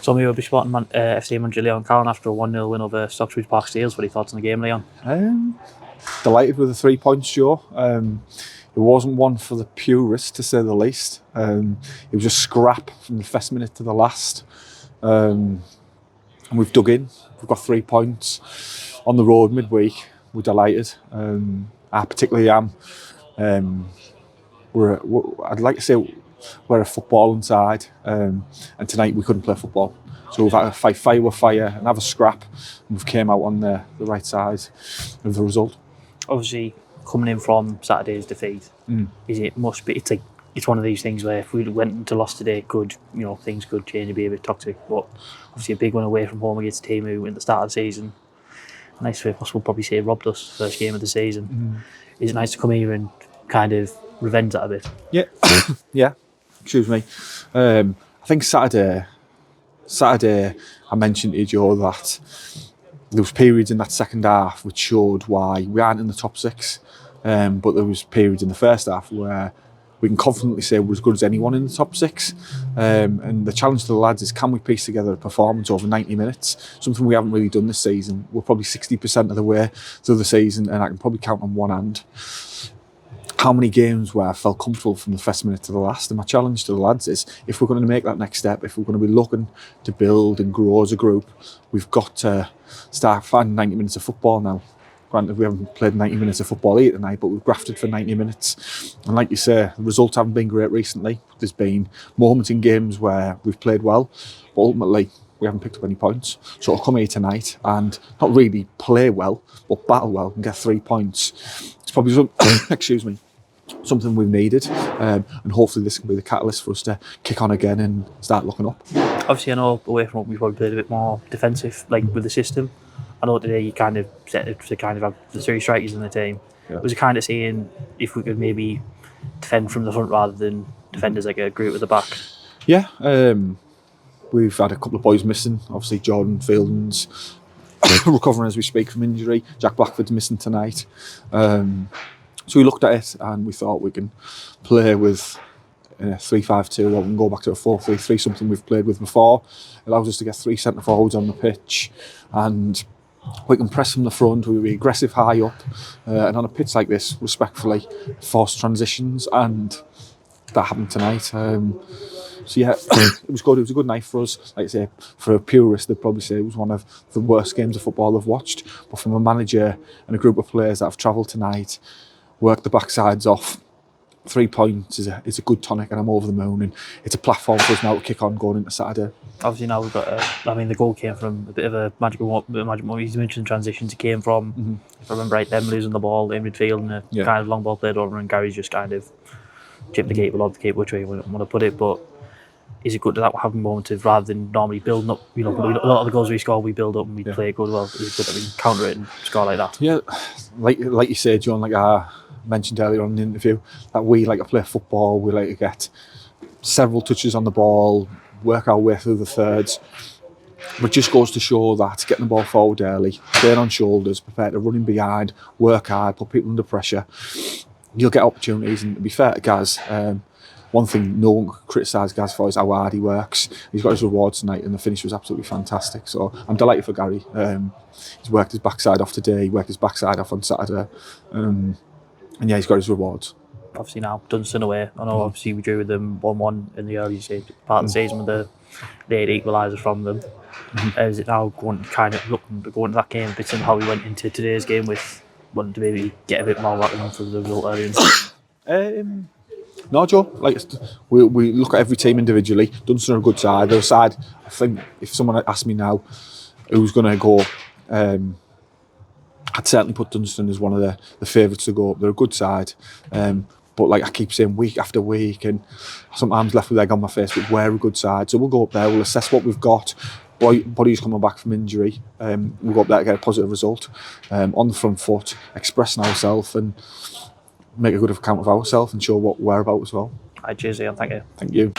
So we were Bishop Auckland FC manager Leon Cowan after a 1-0 win over Stocksbridge Park Steels. What are your thoughts on the game, Leon? Delighted with the 3 points, Joe. It wasn't one for the purists, to say the least. It was a scrap from the first minute to the last. And we've dug in. We've got 3 points on the road midweek. We're delighted. I particularly am. I'd like to say we're a footballing side, and tonight we couldn't play football. So we've had to fight fire with fire and have a scrap, and we've came out on the right side of the result. Obviously, coming in from Saturday's defeat, it's one of these things where if we went into loss today, things could change and be a bit toxic. But obviously, a big one away from home against a team who, at the start of the season, nice way possible, probably say robbed us first game of the season. Is it nice to come here and kind of revenge that a bit? Yeah, yeah. Excuse me. I think Saturday, I mentioned to you, Joe, that there was periods in that second half which showed why we aren't in the top 6. But there was periods in the first half where we can confidently say we're as good as anyone in the top 6. And the challenge to the lads is, can we piece together a performance over 90 minutes? Something we haven't really done this season. We're probably 60% of the way through the season, and I can probably count on one hand how many games where I felt comfortable from the first minute to the last. And my challenge to the lads is, if we're going to make that next step, if we're going to be looking to build and grow as a group, we've got to start finding 90 minutes of football now. Granted, we haven't played 90 minutes of football either tonight, but we've grafted for 90 minutes. And like you say, the results haven't been great recently. There's been moments in games where we've played well, but ultimately we haven't picked up any points. So I'll come here tonight and not really play well, but battle well and get 3 points. It's probably something we've needed, and hopefully this can be the catalyst for us to kick on again and start looking up. Obviously, I know away from home we probably played a bit more defensive, like with the system. I know today you kind of set it to kind of have the 3 strikers in the team. Yeah. Was it kind of saying if we could maybe defend from the front rather than defend as like a group at the back? Yeah, we've had a couple of boys missing. Obviously, Jordan Fielding's recovering as we speak from injury. Jack Blackford's missing tonight. So we looked at it and we thought we can play with 3-5-2, or we can go back to a 4-3-3, something we've played with before. It allows us to get 3 centre forwards on the pitch, and we can press from the front. We'll be aggressive high up, and on a pitch like this, respectfully, force transitions, and that happened tonight. So yeah, it was good. It was a good night for us. Like I say, for a purist, they'd probably say it was one of the worst games of football they've watched. But from a manager and a group of players that have travelled tonight, worked the backsides off, 3 points is a good tonic, and I'm over the moon, and it's a platform for us now to kick on going into Saturday. Obviously now we've got the goal came from a bit of a magical moment. You mentioned transitions. It came from, if I remember right, them losing the ball in midfield and a kind of long ball played over, and Gary's just kind of chipped the keeper, lobbed the keeper, which way you want to put it. But is it good that we're having moments of, rather than normally building up, a lot of the goals we score, we build up and we play good well. Is it good that we can counter it and score like that? Yeah, like you said, John, like I mentioned earlier on in the interview, that we like to play football. We like to get several touches on the ball, work our way through the thirds. But it just goes to show that getting the ball forward early, playing on shoulders, prepared to run in behind, work hard, put people under pressure, you'll get opportunities. And to be fair to Gaz, one thing no one could criticise Gaz for is how hard he works. He's got his rewards tonight, and the finish was absolutely fantastic. So I'm delighted for Gary. He's worked his backside off today, he worked his backside off on Saturday. And yeah, he's got his rewards. Obviously now, Dunstan away. I know obviously we drew with them 1-1 in the early part of the season with the late equaliser from them. Is it now going to go into that game a bit and how we went into today's game with wanting to maybe get a bit more rattling for the result earlier? No, Joe. Like we look at every team individually. Dunstan are a good side. They're a side. I think if someone asked me now who's going to go, I'd certainly put Dunstan as one of the favourites to go up. They're a good side. But like I keep saying, week after week, and sometimes left with egg on my face, but we're a good side. So we'll go up there, we'll assess what we've got. Body's coming back from injury. We'll go up there to get a positive result. On the front foot, expressing ourselves and make a good account of ourselves and show what we're about as well. Cheers, Ian. Thank you. Thank you.